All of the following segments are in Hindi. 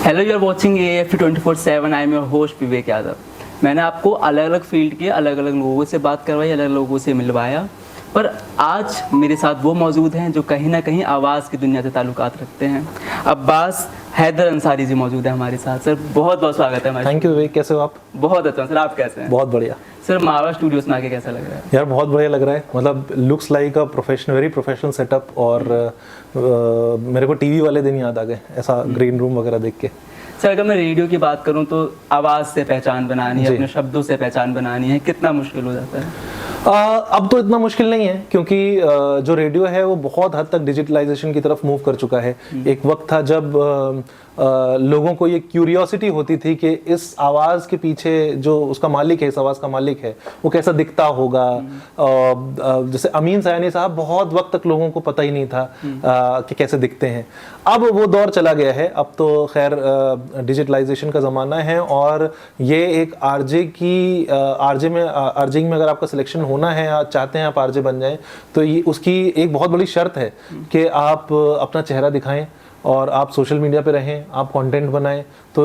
Hello, you are watching AFP 24/7। I am your host Vivek Yadav. मैंने आपको अलग अलग फील्ड के अलग अलग लोगों से बात करवाई, अलग अलग लोगों से मिलवाया, पर आज मेरे साथ वो मौजूद हैं जो कहीं ना कहीं आवाज़ की दुनिया से ताल्लुकात रखते हैं। अब्बास हैदर अंसारी जी मौजूद है हमारे साथ। सर बहुत बहुत स्वागत है हमारे। थैंक यू विवेक, कैसे हो आप? बहुत अच्छा सर, आप कैसे हैं? बहुत बढ़िया सर। मावा स्टूडियोज में आके कैसा लग रहा है? यार बहुत बढ़िया लग रहा है, मतलब looks like a professional, very professional setup. और मेरे को टीवी वाले दिन याद आ गए ऐसा ग्रीन रूम वगैरह देख के। सर अगर मैं रेडियो की बात करूं तो आवाज़ से पहचान बनानी है, अपने शब्दों से पहचान बनानी है, कितना मुश्किल हो जाता है? अब तो इतना मुश्किल नहीं है, क्योंकि जो रेडियो है वो बहुत हद तक डिजिटलाइजेशन की तरफ मूव कर चुका है। एक वक्त था जब लोगों को ये क्यूरियोसिटी होती थी कि इस आवाज़ के पीछे जो उसका मालिक है, इस आवाज़ का मालिक है, वो कैसा दिखता होगा। जैसे अमीन सयानी साहब, बहुत वक्त तक लोगों को पता ही नहीं था कि कैसे दिखते हैं। अब वो दौर चला गया है, अब तो खैर डिजिटलाइजेशन का ज़माना है, और ये एक आरजिंग में अगर आपका सिलेक्शन होना है, आप चाहते हैं आप आरजे बन जाएं, तो ये उसकी एक बहुत बड़ी शर्त है कि आप अपना चेहरा दिखाएं और आप सोशल मीडिया पे रहें, आप कंटेंट बनाएं। तो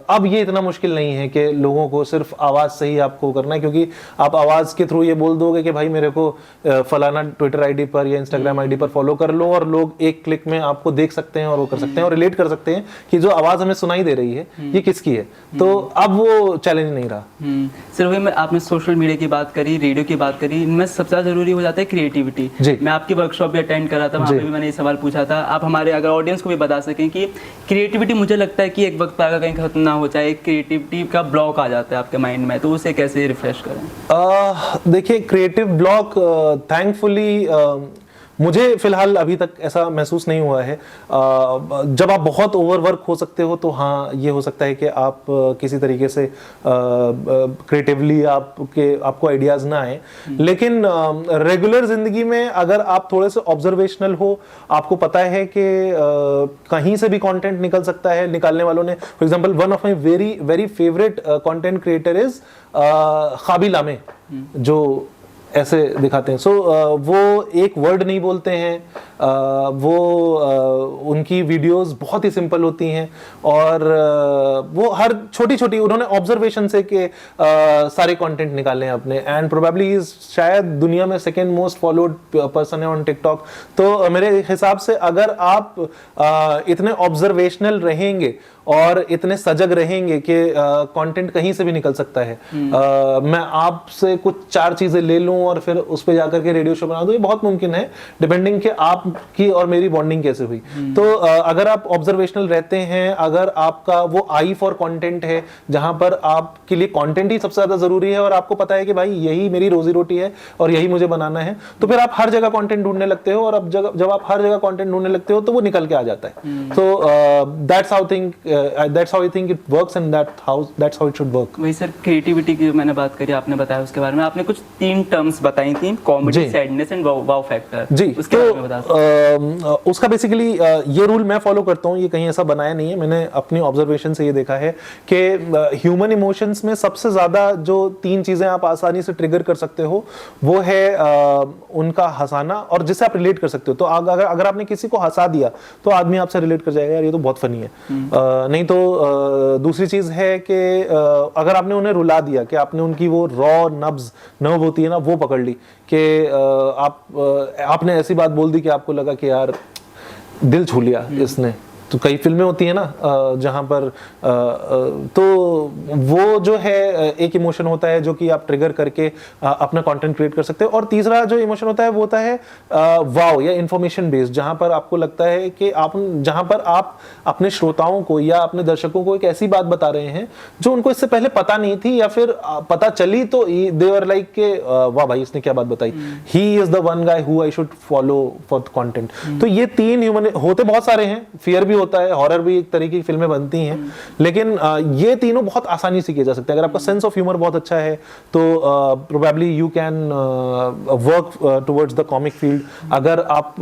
अब ये इतना मुश्किल नहीं है कि लोगों को सिर्फ आवाज़ से ही आपको करना है, क्योंकि आप आवाज़ के थ्रू ये बोल दोगे कि भाई मेरे को फलाना ट्विटर आईडी पर या इंस्टाग्राम आईडी पर फॉलो कर लो, और लोग एक क्लिक में आपको देख सकते हैं और वो कर सकते हैं और रिलेट कर सकते हैं कि जो आवाज़ हमें सुनाई दे रही है ये किसकी है। तो अब वो चैलेंज नहीं रहा। सर वही मैं, आपने सोशल मीडिया की बात करी, रेडियो की बात करी, इनमें सबसे ज़्यादा जरूरी हो जाता है क्रिएटिविटी। मैं आपकी वर्कशॉप भी अटेंड करा था, वहाँ पे भी मैंने ये सवाल पूछा था। आप हमारे अगर ऑडियंस को भी बता सकें कि क्रिएटिविटी, मुझे लगता है कि एक वक्त पर अगर कहीं खत्म ना हो जाए, क्रिएटिविटी का ब्लॉक आ जाता है आपके माइंड में, तो उसे कैसे रिफ्रेश करें? देखिए, क्रिएटिव ब्लॉक थैंकफुली मुझे फिलहाल अभी तक ऐसा महसूस नहीं हुआ है। जब आप बहुत ओवरवर्क हो सकते हो तो हाँ, ये हो सकता है कि आप किसी तरीके से क्रिएटिवली आपको आइडियाज़ ना आए। लेकिन रेगुलर ज़िंदगी में अगर आप थोड़े से ऑब्जर्वेशनल हो, आपको पता है कि कहीं से भी कंटेंट निकल सकता है। निकालने वालों ने, for example, one of my very very favourite content creator is काबिल आमे, जो ऐसे दिखाते हैं। वो एक वर्ड नहीं बोलते हैं, उनकी वीडियोस बहुत ही सिंपल होती हैं, और वो हर छोटी छोटी उन्होंने ऑब्जर्वेशन से के सारे कंटेंट निकाले हैं अपने। एंड प्रोबेबली शायद दुनिया में सेकेंड मोस्ट फॉलोड पर्सन है ऑन टिकटॉक। तो मेरे हिसाब से अगर आप इतने ऑब्जर्वेशनल रहेंगे और इतने सजग रहेंगे कि कंटेंट कहीं से भी निकल सकता है, मैं आपसे कुछ 4 चीजें ले लूं और फिर उस पे जाकर के रेडियो शो बना दूं, ये बहुत मुमकिन है, डिपेंडिंग कि आपकी और मेरी बॉन्डिंग कैसे हुई। तो अगर आप ऑब्जर्वेशनल रहते हैं, अगर आपका वो आई फॉर कंटेंट है, जहां पर आपके लिए कंटेंट ही सबसे ज्यादा जरूरी है, और आपको पता है कि भाई यही मेरी रोजी रोटी है और यही मुझे बनाना है, तो फिर आप हर जगह कंटेंट ढूंढने लगते हो, और अब जब आप हर जगह कंटेंट ढूंढने लगते हो तो वो निकल के आ जाता है। तो that's how I think it works, and that's how it should work. वही सर, क्रिएटिविटी की मैंने बात करी, आपने बताया उसके बारे में। आपने कुछ 3 टर्म्स बताई थी, comedy, sadness and wow factor जी। उसके बारे में बता। उसका बेसिकली ये रूल मैं फॉलो करता हूँ, ये कहीं ऐसा बनाया नहीं है, मैंने अपनी ऑब्जर्वेशन से ये देखा है कि ह्यूमन इमोशंस में सबसे ज्यादा जो 3 चीजें आप आसानी से ट्रिगर कर सकते हो, वो है उनका हंसाना, और जिससे आप रिलेट कर सकते हो। तो अगर आपने किसी को हंसा दिया तो आदमी आपसे रिलेट कर जाएगा, यार ये तो बहुत फनी है। नहीं तो दूसरी चीज है कि अगर आपने उन्हें रुला दिया, कि आपने उनकी वो रॉ नर्व होती है ना, वो पकड़ ली, कि आपने ऐसी बात बोल दी कि आपको लगा कि यार दिल छू लिया इसने। तो कई फिल्में होती है ना जहां पर तो वो जो है एक इमोशन होता है जो कि आप ट्रिगर करके अपना कंटेंट क्रिएट कर सकते हो। और तीसरा जो इमोशन होता है वो होता है वाव या इंफॉर्मेशन बेस्ड, जहां पर आपको लगता है कि जहां पर आप अपने श्रोताओं को या अपने दर्शकों को एक ऐसी बात बता रहे हैं जो उनको इससे पहले पता नहीं थी, या फिर पता चली तो दे वर लाइक के वाह भाई इसने क्या बात बताई, he is the one guy who I should follow for content. तो ये 3 ह्यूमन होते बहुत सारे हैं, फियर भी होता है, हॉरर भी एक तरीके की फिल्में बनती हैं, लेकिन ये तीनों बहुत आसानी से किए जा सकते हैं। अगर आपका सेंस ऑफ ह्यूमर बहुत अच्छा है तो probably you can work towards the comic field. अगर आप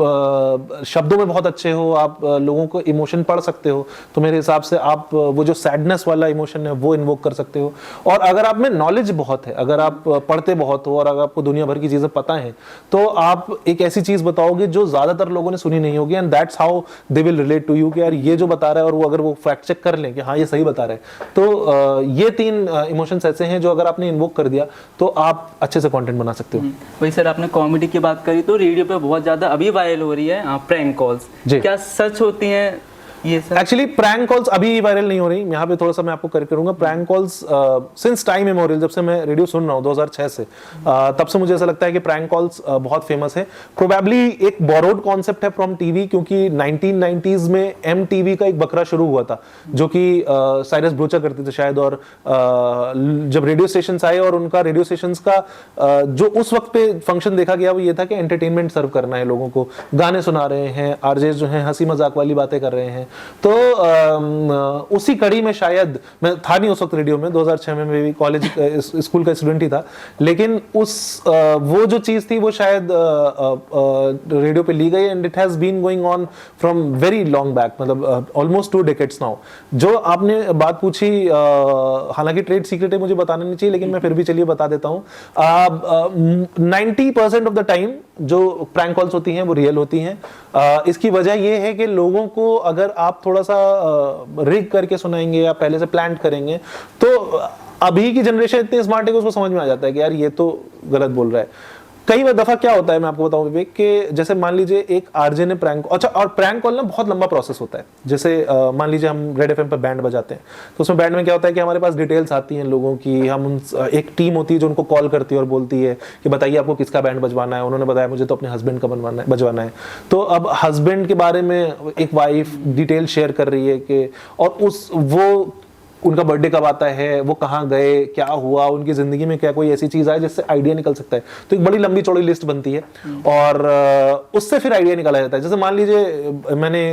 शब्दों में बहुत अच्छे हो, आप लोगों को इमोशन पढ़ सकते हो, तो मेरे हिसाब से आप वो जो सैडनेस वाला इमोशन है वो इन्वोक कर सकते हो। और अगर आप में नॉलेज बहुत है, अगर आप पढ़ते बहुत हो और अगर आपको दुनिया भर की चीजें पता है, तो आप एक ऐसी चीज बताओगे जो ज्यादातर लोगों ने सुनी नहीं होगी, and that's how they will relate to you कि यार ये जो बता रहा है, और वो अगर वो फैक्ट चेक कर लें कि हाँ ये सही बता रहे हैं, तो ये 3 इमोशंस ऐसे हैं जो अगर आपने इन्वोक कर दिया तो आप अच्छे से कंटेंट बना सकते हो। वही सर, आपने कॉमेडी की बात करी तो रेडियो पे बहुत ज्यादा अभी वायरल हो रही है प्रैंक कॉल्स, क्या सच होती हैं ये सर? एक्चुअली प्रैंक कॉल्स अभी वायरल नहीं हो रही, यहाँ पे थोड़ा सा मैं आपको करेक्ट करूंगा। Prank calls since time memorial, जब से मैं रेडियो सुन रहा हूँ 2006 से, तब से मुझे ऐसा लगता है कि प्रैंक कॉल्स बहुत फेमस है। प्रोबेबली एक बोरोड कॉन्सेप्ट है फ्रॉम टीवी, क्योंकि 1990s में MTV का एक बकरा शुरू हुआ था जो कि साइरस ब्रोचा करते थे शायद, और जब रेडियो स्टेशन आए और उनका रेडियो स्टेशन का जो उस वक्त पे फंक्शन देखा गया वो ये था कि एंटरटेनमेंट सर्व करना है लोगों को, गाने सुना रहे हैं, आरजे जो हैं हंसी मजाक वाली बातें कर रहे हैं। तो उसी कड़ी में, शायद मैं था नहीं उस वक्त रेडियो में, 2006 में मैं भी कॉलेज स्कूल का स्टूडेंट ही था, लेकिन उस वो जो चीज थी वो शायद रेडियो पे ली गई, and it has been going on from very long back, मतलब ऑलमोस्ट 2 decades नाउ। जो आपने बात पूछी, हालांकि ट्रेड सीक्रेट है, मुझे बताना नहीं चाहिए, लेकिन मैं फिर भी चलिए बता देता हूँ। 90% ऑफ द टाइम जो प्रैंक कॉल्स होती हैं वो रियल होती हैं। इसकी वजह ये है कि लोगों को अगर आप थोड़ा सा रिग करके सुनाएंगे या पहले से प्लान करेंगे, तो अभी की जनरेशन इतनी स्मार्ट है कि उसको समझ में आ जाता है कि यार ये तो गलत बोल रहा है। कई दफा क्या होता है, मैं आपको बताऊं विवेक, कि जैसे मान लीजिए एक आरजे ने प्रैंक, अच्छा, और प्रैंक कॉल ना बहुत लंबा प्रोसेस होता है। जैसे मान लीजिए हम रेड एफएम पे बैंड बजाते हैं, तो उसमें बैंड में क्या होता है कि हमारे पास डिटेल्स आती हैं लोगों की, हम एक टीम होती है जो उनको कॉल करती है और बोलती है कि बताइए आपको किसका बैंड बजवाना है। उन्होंने बताया मुझे तो अपने हस्बैंड का बजवाना है। तो अब हस्बैंड के बारे में एक वाइफ डिटेल शेयर कर रही है कि, और वो उनका बर्थडे कब आता है, वो कहाँ गए, क्या हुआ, उनकी जिंदगी में क्या कोई ऐसी चीज आए जिससे आइडिया निकल सकता है। तो एक बड़ी लंबी चौड़ी लिस्ट बनती है और उससे फिर आइडिया निकाला जाता है। जैसे मान लीजिए मैंने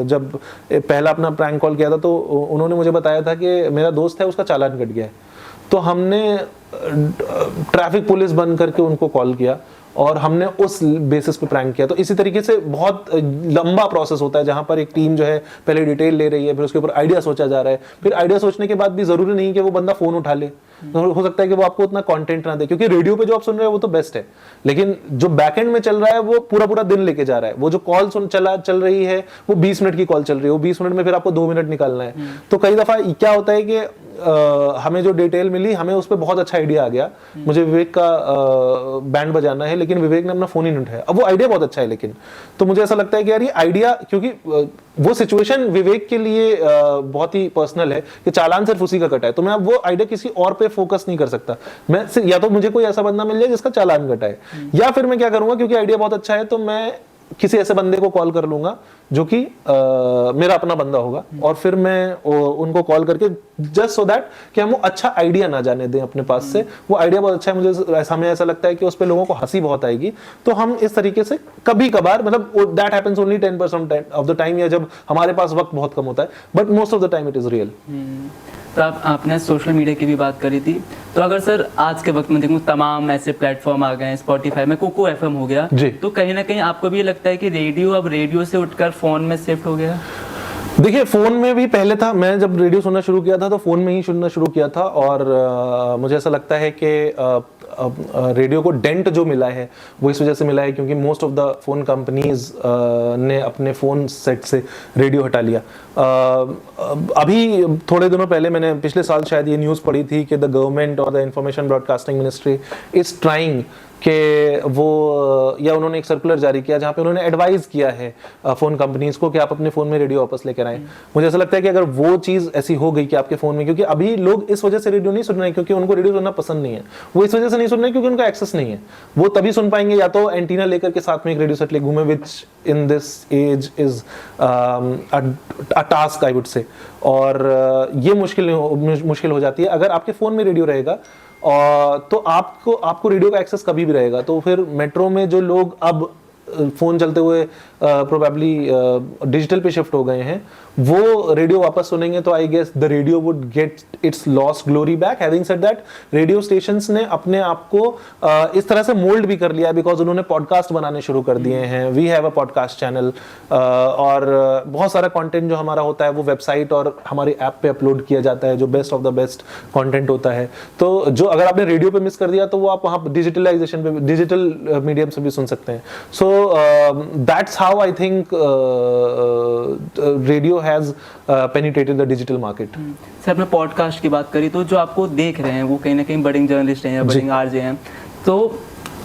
जब पहला अपना प्रैंक कॉल किया था, तो उन्होंने मुझे बताया था कि मेरा दोस्त है, उसका चालान कट गया है। तो हमने ट्रैफिक पुलिस बंद करके उनको कॉल किया और हमने उस बेसिस पे प्रैंक किया। तो इसी तरीके से बहुत लंबा प्रोसेस होता है, जहां पर एक टीम जो है पहले डिटेल ले रही है, फिर उसके ऊपर आइडिया सोचा जा रहा है, फिर आइडिया सोचने के बाद भी जरूरी नहीं कि वो बंदा फोन उठा ले, हो सकता है कि वो आपको उतना कंटेंट ना दे, क्योंकि रेडियो पे जो आप सुन रहे हो वो तो बेस्ट है, लेकिन जो बैकएंड में चल रहा है वो पूरा पूरा दिन लेके जा रहा है। वो जो कॉल चल रही है वो 20 मिनट की कॉल चल रही है, वो 20 मिनट में फिर आपको 2 मिनट निकालना है। तो कई दफा क्या होता है कि हमें जो डिटेल मिली, हमें उस पर बहुत अच्छा आइडिया आ गया, मुझे विवेक का बैंड बजाना है, लेकिन विवेक ने अपना फोन ही नहीं उठाया। अब वो आइडिया बहुत अच्छा है, लेकिन तो मुझे ऐसा लगता है कि यार ये आइडिया, क्योंकि वो सिचुएशन विवेक के लिए बहुत ही पर्सनल है कि चालान सिर्फ उसी का कटा है, तो मैं अब वो आइडिया किसी और पे फोकस नहीं कर सकता। मैं या तो मुझे कोई ऐसा बंदा मिल जाए जिसका चालान कटा है, या फिर मैं क्या करूंगा, क्योंकि आइडिया बहुत अच्छा है, तो मैं किसी ऐसे बंदे को कॉल कर लूंगा जो कि मेरा अपना बंदा होगा, और फिर मैं उनको कॉल करके जस्ट सो दैट कि हम वो अच्छा आइडिया ना जाने दें अपने पास से। वो आइडिया बहुत अच्छा है, मुझे हमें ऐसा लगता है कि उस पे लोगों को हंसी बहुत आएगी, तो हम इस तरीके से कभी कभार, मतलब that happens only 10% of the time, या जब हमारे पास वक्त बहुत कम होता है, but most of the time it is real. तो आपने सोशल मीडिया की भी बात करी थी, तो अगर सर आज के वक्त में देखूं तमाम ऐसे प्लेटफॉर्म आ गए हैं, स्पॉटिफाई में कोको एफएम हो गया, तो कहीं ना कहीं आपको भी लगता है कि रेडियो अब रेडियो से उठकर फोन में शिफ्ट हो गया? देखिए, फोन में भी पहले था, मैं जब रेडियो सुनना शुरू किया था तो फोन में ही सुनना शुरू किया था, और मुझे ऐसा लगता है कि रेडियो को डेंट जो मिला है वो इस वजह से मिला है क्योंकि most of the phone companies ने अपने फोन सेट से रेडियो हटा लिया। अभी थोड़े दिनों पहले मैंने पिछले साल शायद ये न्यूज़ पढ़ी थी कि द गवर्नमेंट और the information broadcasting ministry is trying कि वो, या उन्होंने एक सर्कुलर जारी किया जहां पे उन्होंने एडवाइस किया है फोन कंपनीज को कि आप अपने फोन में रेडियो वापस लेकर आएं। मुझे ऐसा लगता है कि अगर वो चीज ऐसी हो गई कि आपके फोन में, क्योंकि अभी लोग इस वजह से रेडियो नहीं सुन रहे हैं क्योंकि उनको रेडियो सुनना पसंद नहीं है, वो इस वजह से नहीं सुन रहे क्योंकि उनका एक्सेस नहीं है। वो तभी सुन पाएंगे या तो एंटीना लेकर के साथ में एक रेडियो सेट ले घूमे, which in this age is a task I would say, और ये मुश्किल हो जाती है। अगर आपके फोन में रेडियो रहेगा तो आपको रेडियो का एक्सेस कभी भी रहेगा। तो फिर मेट्रो में जो लोग अब फोन चलते हुए प्रोबेबली डिजिटल पे शिफ्ट हो गए हैं, वो रेडियो वापस सुनेंगे तो I guess the radio would get its lost glory back. Having said that, radio stations ने अपने आप को इस तरह से मोल्ड भी कर लिया है बिकॉज उन्होंने पॉडकास्ट बनाने शुरू कर दिए हैं। We have a podcast channel, और बहुत सारा कंटेंट जो हमारा होता है वो वेबसाइट और हमारी ऐप पे अपलोड किया जाता है, जो best of the best content होता है। तो जो अगर आपने रेडियो पे मिस कर दिया तो वो आप वहाँ डिजिटलाइजेशन पे, डिजिटल मीडियम से भी सुन सकते हैं। So that's how how I think radio has penetrated the digital market. Sir आपने पॉडकास्ट की बात करी, तो जो आपको देख रहे हैं वो कहीं ना कहीं बडिंग जर्नलिस्ट हैं या बडिंग आरजे हैं, तो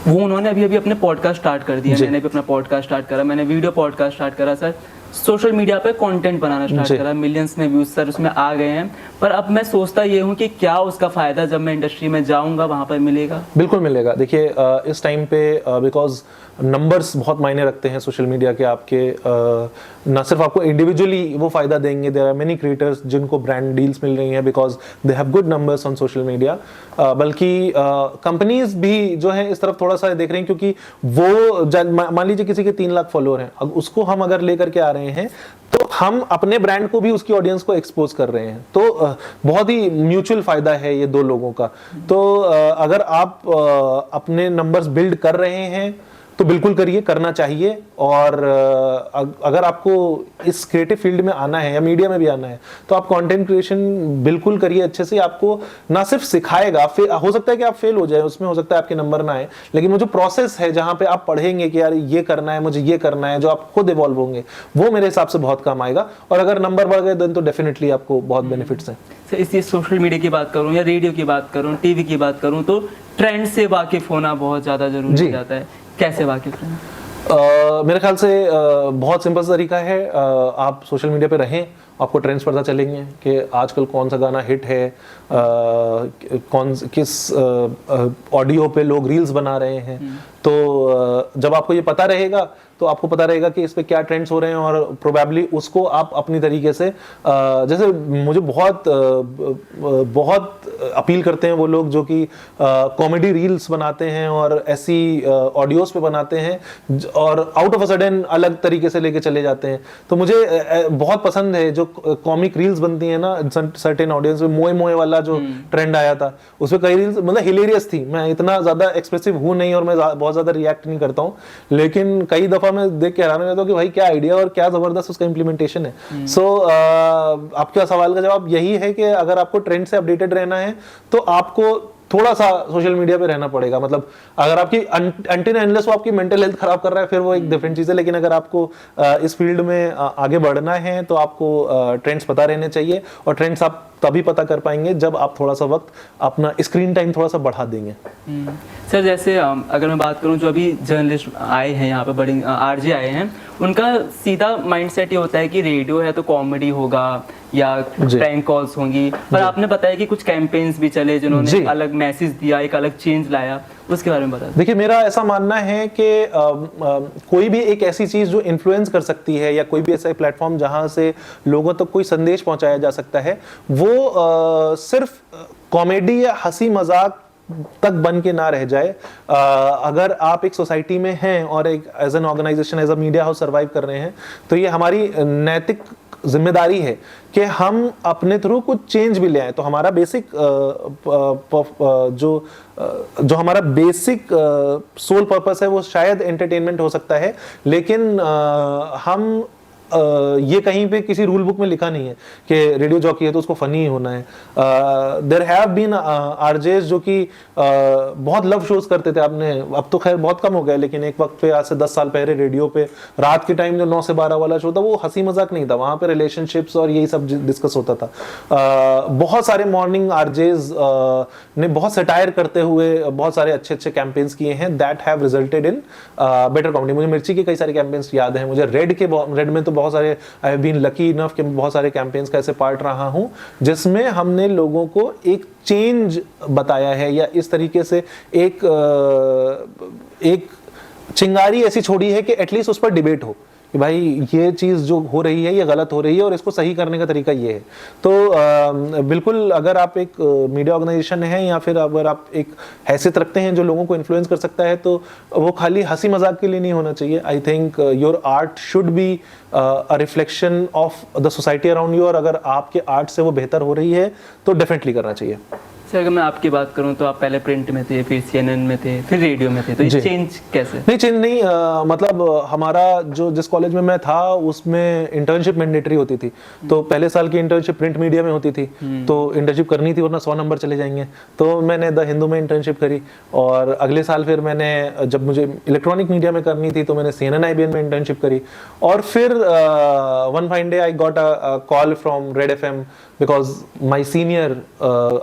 वो उन्होंने अभी अपने पॉडकास्ट स्टार्ट कर दिया, मैंने भी अपना पॉडकास्ट स्टार्ट करा, मैंने वीडियो पॉडकास्ट स्टार्ट करा सर, सोशल मीडिया पे कंटेंट बनाना स्टार्ट करा, मिलियंस में व्यूज सर उसमें आ गए हैं, पर अब मैं सोचता ये हूँ कि क्या उसका फायदा जब मैं इंडस्ट्री में जाऊंगा वहां पर मिलेगा? बिल्कुल मिलेगा। देखिए इस टाइम पे बिकॉज नंबर्स बहुत मायने रखते हैं सोशल मीडिया के, आपके ना सिर्फ आपको इंडिविजुअली वो फायदा देंगे, देयर आर मेनी क्रिएटर्स जिनको ब्रांड डील्स मिल रही हैं because they have good numbers on social media, बल्कि कंपनीज भी जो है इस तरफ थोड़ा सा देख रही हैं, क्योंकि वो मान लीजिए किसी के 3 लाख फॉलोअर हैं, अब उसको हम अगर लेकर के आ रहे हैं तो हम अपने ब्रांड को भी उसकी ऑडियंस को एक्सपोज कर रहे हैं, तो बहुत ही म्यूचुअल फायदा है ये 2 लोगों का। तो अगर आप अपने नंबर्स बिल्ड कर रहे हैं तो बिल्कुल करिए, करना चाहिए, और अगर आपको इस क्रिएटिव फील्ड में आना है या मीडिया में भी आना है तो आप कंटेंट क्रिएशन बिल्कुल करिए अच्छे से। आपको ना सिर्फ सिखाएगा, हो सकता है कि आप फेल हो जाए उसमें, हो सकता है आपके नंबर ना आए, लेकिन वो जो प्रोसेस है जहां पे आप पढ़ेंगे कि यार ये करना है, मुझे ये करना है, जो आप खुद इवॉल्व होंगे, वो मेरे हिसाब से बहुत काम आएगा, और अगर नंबर बढ़ गए देन तो डेफिनेटली आपको बहुत बेनिफिट्स हैं। इसलिए सोशल मीडिया की बात करूं या रेडियो की बात करूं, टीवी की बात करूं, तो ट्रेंड से वाकिफ होना बहुत ज़्यादा जरूरी हो जाता है। कैसे वाकिफ रहना? मेरे ख्याल से बहुत सिंपल तरीका है, आप सोशल मीडिया पे रहें, आपको ट्रेंड्स पता चलेंगे कि आजकल कौन सा गाना हिट है, किस ऑडियो पे लोग रील्स बना रहे हैं, तो जब आपको ये पता रहेगा तो आपको पता रहेगा कि इस पे क्या ट्रेंड्स हो रहे हैं, और प्रोबेबली उसको आप अपनी तरीके से, जैसे मुझे बहुत अपील करते हैं वो लोग जो कि कॉमेडी रील्स बनाते हैं और ऐसी ऑडियोज पे बनाते हैं और आउट ऑफ अ सडन अलग तरीके से लेके चले जाते हैं, तो मुझे बहुत पसंद है जो कॉमिक रील्स बनती है ना सर्टेन ऑडियंस में। मोए मोए वाला जो ट्रेंड आया था उसमें कई रील्स मतलब हिलेरियस थी, मैं इतना ज्यादा एक्सप्रेसिव हूं नहीं और मैं बहुत ज्यादा रिएक्ट नहीं करता हूं, लेकिन कई दफा मैं देख के हैरान हो जाता हूं कि भाई क्या आइडिया और क्या जबरदस्त उसका इंप्लीमेंटेशन है। सो आपके सवाल का जवाब यही है कि अगर आपको ट्रेंड से अपडेटेड रहना है तो आपको थोड़ा सा सोशल मीडिया पे रहना पड़ेगा। मतलब अगर आपकी अनटिल अनलेस वो आपकी मेंटल हेल्थ खराब कर रहा है फिर वो एक डिफरेंट चीज है, लेकिन अगर आपको इस फील्ड में आगे बढ़ना है तो आपको ट्रेंड्स पता रहने चाहिए, और ट्रेंड्स आप तभी पता कर पाएंगे जब आप थोड़ा सा वक्त अपना स्क्रीन टाइम थोड़ा सा बढ़ा देंगे। सर जैसे अगर मैं बात करूं जो अभी जर्नलिस्ट आए हैं यहाँ पे, बड़े आरजे आए हैं, उनका सीधा माइंडसेट ये होता है कि रेडियो है तो कॉमेडी होगा या प्रैंक कॉल्स होंगी, पर आपने बताया कि कुछ कैंपेन्स भी चले जिन्होंने अलग मैसेज दिया, एक अलग चेंज लाया, उसके बारे में बता। देखिए मेरा ऐसा मानना है कि कोई भी एक ऐसी चीज जो इन्फ्लुएंस कर सकती है या कोई भी ऐसा प्लेटफॉर्म जहां से लोगों तक कोई संदेश पहुंचाया जा सकता है, वो सिर्फ कॉमेडी या हंसी मजाक तक बन के ना रह जाए। अगर आप एक सोसाइटी में हैं और एक as an organization as a media house survive कर रहे हैं तो ये हमारी नैतिक जिम्मेदारी है कि हम अपने थ्रू कुछ चेंज भी ले आए। तो हमारा बेसिक जो हमारा बेसिक सोल पर्पस है वो शायद एंटरटेनमेंट हो सकता है, लेकिन हम ये कहीं पे किसी रूल बुक में लिखा नहीं है कि रेडियो जॉकी है तो उसको फनी ही होना है। देयर हैव बीन आरजेस जो कि बहुत लव शोज करते थे, आपने अब तो खैर बहुत कम हो गया, लेकिन एक वक्त पे आज से 10 साल पहले रेडियो पे रात के टाइम जो 9 से 12 वाला शो था वो हंसी मजाक नहीं था, वहां पे रिलेशनशिप्स और यही सब डिस्कस होता था। बहुत सारे मॉर्निंग आरजेस ने बहुत सटायर करते हुए बहुत सारे अच्छे अच्छे कैंपेन्स किए हैं that have resulted in better comedy. मुझे मिर्ची के कई सारे कैंपेन्स याद हैं, मुझे रेड में तो बहुत सारे, I have been lucky enough कि बहुत सारे कैंपेन्स का ऐसे पार्ट रहा हूं जिसमें हमने लोगों को एक चेंज बताया है या इस तरीके से एक चिंगारी ऐसी छोड़ी है कि एटलीस्ट उस पर डिबेट हो कि भाई ये चीज़ जो हो रही है ये गलत हो रही है और इसको सही करने का तरीका ये है। तो बिल्कुल अगर आप एक मीडिया ऑर्गेनाइजेशन है या फिर अगर आप एक हैसियत रखते हैं जो लोगों को इन्फ्लुएंस कर सकता है तो वो खाली हंसी मजाक के लिए नहीं होना चाहिए। I think your art should be a reflection of the society around you, और अगर आपके आर्ट से वो बेहतर हो रही है तो डेफिनेटली करना चाहिए। सर अगर मैं आपकी बात करूं तो आप पहले प्रिंट में थे, फिर CNN में थे, फिर रेडियो में थे, तो ये चेंज कैसे? नहीं चेंज नहीं, मतलब हमारा जो जिस कॉलेज में मैं था उसमें इंटर्नशिप मैंडेटरी होती थी। तो पहले साल की इंटर्नशिप प्रिंट मीडिया में होती थी, तो इंटर्नशिप करनी थी वरना 100 नंबर चले जाएंगे। तो मैंने द हिंदू में इंटर्नशिप करी, और अगले साल फिर मैंने जब मुझे इलेक्ट्रॉनिक मीडिया में करनी थी तो मैंने CNN IBN में इंटर्नशिप करी। और फिर one fine day I got a call from red FM because my senior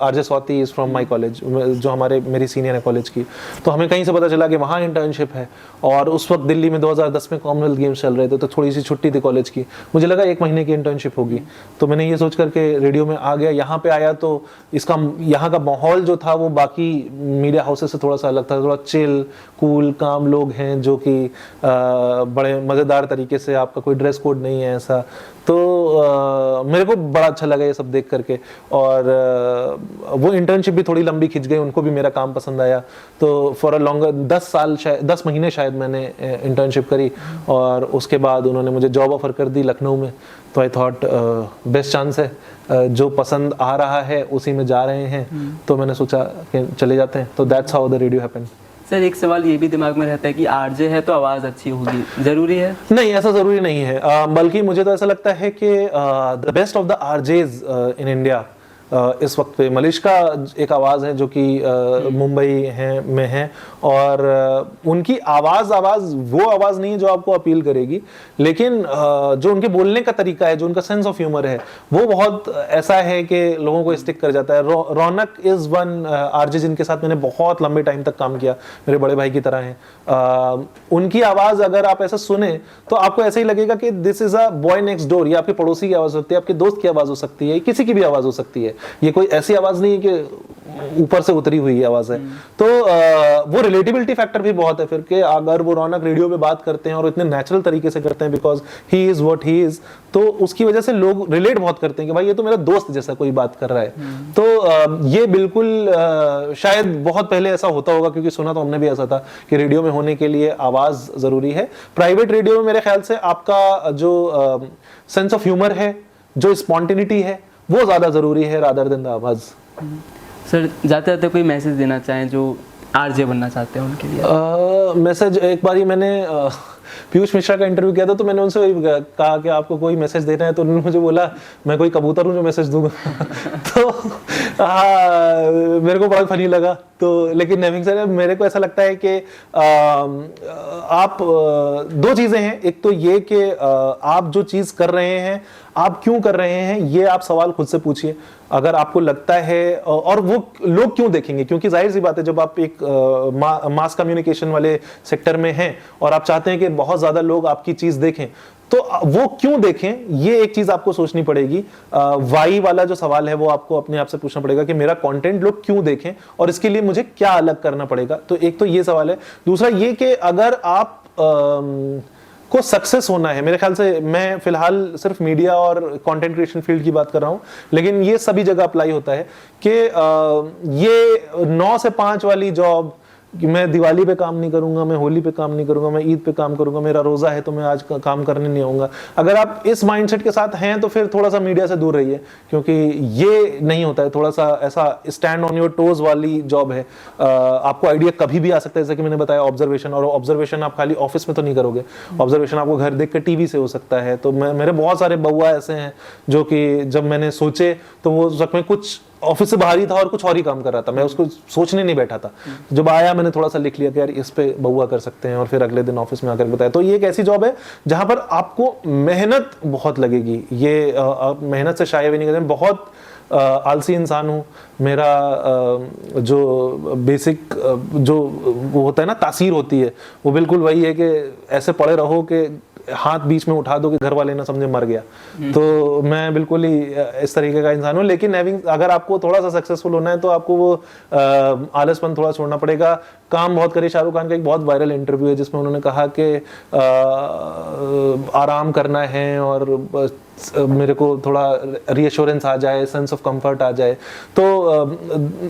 RJ Swati is from my college, जो मेरी सीनियर है कॉलेज की। तो हमें कहीं से पता चला कि वहाँ इंटर्नशिप है, और उस वक्त दिल्ली में 2010 में कॉमनवेल्थ गेम्स चल रहे थे, तो थोड़ी सी छुट्टी थी कॉलेज की। मुझे लगा 1 महीने की इंटर्नशिप होगी, तो मैंने ये सोच करके रेडियो में आ गया। यहाँ पे आया तो यहाँ का माहौल जो था वो बाकी मीडिया हाउसेस से थोड़ा सा अलग था, थोड़ा चिल कूल काम लोग हैं, जो कि बड़े मज़ेदार तरीके से, आपका कोई ड्रेस कोड नहीं है ऐसा। तो मेरे को बड़ा अच्छा लगा ये सब देख करके, और वो इंटर्नशिप भी थोड़ी लंबी खिंच गई, उनको भी मेरा काम पसंद आया। तो फॉर अ लॉन्गर 10 महीने शायद मैंने इंटर्नशिप करी, और उसके बाद उन्होंने मुझे जॉब ऑफर कर दी लखनऊ में। तो आई थॉट बेस्ट चांस है, जो पसंद आ रहा है उसी में जा रहे हैं, तो मैंने सोचा कि चले जाते हैं। तो that's how the radio happened. Sir एक सवाल ये भी दिमाग में रहता है कि RJ है तो आवाज़ अच्छी होगी, ज़रूरी है? नहीं, ऐसा ज़रूरी नहीं है, बल्कि मुझे तो ऐसा लगता है कि the best of the RJs in India इस वक्त पे मलिश का एक आवाज़ है जो कि मुंबई में है, और उनकी आवाज़ वो आवाज़ नहीं है जो आपको अपील करेगी, लेकिन जो उनके बोलने का तरीका है, जो उनका सेंस ऑफ ह्यूमर है, वो बहुत ऐसा है कि लोगों को स्टिक कर जाता है। रौनक इज़ वन RJ जिनके साथ मैंने बहुत लंबे टाइम तक काम किया, मेरे बड़े भाई की तरह हैं। उनकी आवाज़ अगर आप ऐसा सुने तो आपको ऐसा ही लगेगा कि this is a boy next door. ये आपके पड़ोसी की आवाज़ हो सकती है, आपके दोस्त की आवाज़ हो सकती है, किसी की भी आवाज़ हो सकती है। ये कोई ऐसी आवाज नहीं है कि ऊपर से उतरी हुई आवाज है। तो वो रिलेटिबिलिटी फैक्टर भी बहुत है फिर, कि अगर वो रौनक रेडियो पे बात करते हैं और इतने नेचुरल तरीके से करते हैं, because he is what he is, तो उसकी वजह से लोग रिलेट बहुत करते हैं कि भाई ये तो मेरा दोस्त जैसा कोई बात कर रहा है। तो ये बिल्कुल शायद बहुत पहले ऐसा होता होगा, क्योंकि सुना तो हमने भी ऐसा था कि रेडियो में होने के लिए आवाज जरूरी है। प्राइवेट रेडियो में मेरे ख्याल से आपका जो सेंस ऑफ ह्यूमर है, जो स्पॉन्टेनिटी है, वो ज्यादा जरूरी है रादर देन द आवाज। सर जाते जाते कोई मैसेज देना चाहें जो RJ बनना चाहते हैं उनके लिए? मैसेज, एक बार ही मैंने पीयूष मिश्रा का इंटरव्यू किया था, तो मैंने उनसे कहा कि आपको कोई मैसेज देना है, तो उन्होंने मुझे बोला मैं कोई कबूतर हूँ जो मैसेज दूंगा। तो मेरे को बड़ा फनी लगा। तो लेकिन नेविंग सर, मेरे को ऐसा लगता है कि आप दो चीजें हैं, एक तो ये कि आप जो चीज कर रहे हैं आप क्यों कर रहे हैं, ये आप सवाल खुद से पूछिए। अगर आपको लगता है, और वो लोग क्यों देखेंगे, क्योंकि जाहिर सी बात है जब आप एक मास कम्युनिकेशन वाले सेक्टर में हैं और आप चाहते हैं कि बहुत ज्यादा लोग आपकी चीज देखें, तो वो क्यों देखें, ये एक चीज आपको सोचनी पड़ेगी। वाई वाला जो सवाल है वो आपको अपने आप से पूछना पड़ेगा कि मेरा कंटेंट लोग क्यों देखें और इसके लिए मुझे क्या अलग करना पड़ेगा। तो एक तो ये सवाल है। दूसरा ये कि अगर आप को सक्सेस होना है, मेरे ख्याल से मैं फिलहाल सिर्फ मीडिया और कंटेंट क्रिएशन फील्ड की बात कर रहा हूं, लेकिन ये सभी जगह अप्लाई होता है कि ये 9 से 5 वाली जॉब, कि मैं दिवाली पे काम नहीं करूंगा, मैं होली पे काम नहीं करूंगा, मैं ईद पे काम करूंगा, मेरा रोजा है तो मैं आज काम करने नहीं आऊंगा, अगर आप इस माइंडसेट के साथ हैं तो फिर थोड़ा सा मीडिया से दूर रहिए, क्योंकि ये नहीं होता है। थोड़ा सा ऐसा स्टैंड ऑन योर टोज वाली जॉब है। आपको आइडिया कभी भी आ सकता है, जैसे कि मैंने बताया ऑब्जर्वेशन, और ऑब्जर्वेशन आप खाली ऑफिस में तो नहीं करोगे, ऑब्जर्वेशन आपको घर देख कर टीवी से हो सकता है। तो मेरे बहुत सारे बउआ ऐसे हैं जो कि जब मैंने सोचे तो वो उस वक्त में कुछ ऑफिस से बाहर ही था और कुछ और ही काम कर रहा था, मैं उसको सोचने नहीं बैठा था। जब आया मैंने थोड़ा सा लिख लिया कि यार इस पे बउआ कर सकते हैं, और फिर अगले दिन ऑफिस में आकर बताया। तो ये एक ऐसी जॉब है जहां पर आपको मेहनत बहुत लगेगी। ये मेहनत से शायद भी नहीं करते। बहुत आलसी इंसान हूँ। मेरा जो बेसिक जो वो होता है ना, तासीर होती है, वो बिल्कुल वही है कि ऐसे पड़े रहो कि हाथ बीच में उठा दो कि घर वाले ना समझे मर गया। तो मैं बिल्कुल ही इस तरीके का इंसान हूँ। लेकिन अगर आपको थोड़ा सा सक्सेसफुल होना है तो आपको वो आलसपन थोड़ा छोड़ना पड़ेगा। काम बहुत करे। शाहरुख खान का एक बहुत वायरल इंटरव्यू है जिसमें उन्होंने कहा कि आराम करना है और मेरे को थोड़ा रीअश्योरेंस आ जाए, सेंस ऑफ कंफर्ट आ जाए। तो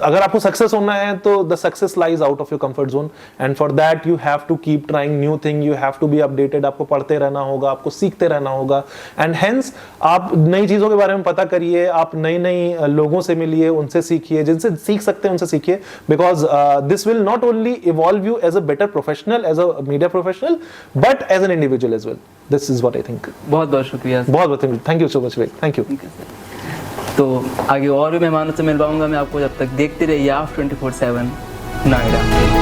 अगर आपको सक्सेस होना है तो the success lies out of your comfort zone, and for that you have to keep trying new thing, you have to be updated. आपको पढ़ते रहना होगा, आपको सीखते रहना होगा, एंड हेंस आप नई चीज़ों के बारे में पता करिए, आप नई नई लोगों से मिलिए, उनसे सीखिए, जिनसे सीख सकते हैं उनसे सीखिए, because this will not only evolve you as a better professional, as a media professional, but as an individual as well. This is what I think. बहुत बहुत शुक्रिया, बहुत बहुत thank you so much Vivek, thank you. तो आगे और भी मेहमानों से मिल पाऊंगा मैं आपको, जब तक देखते रहिए आप 24/7 नोएडा।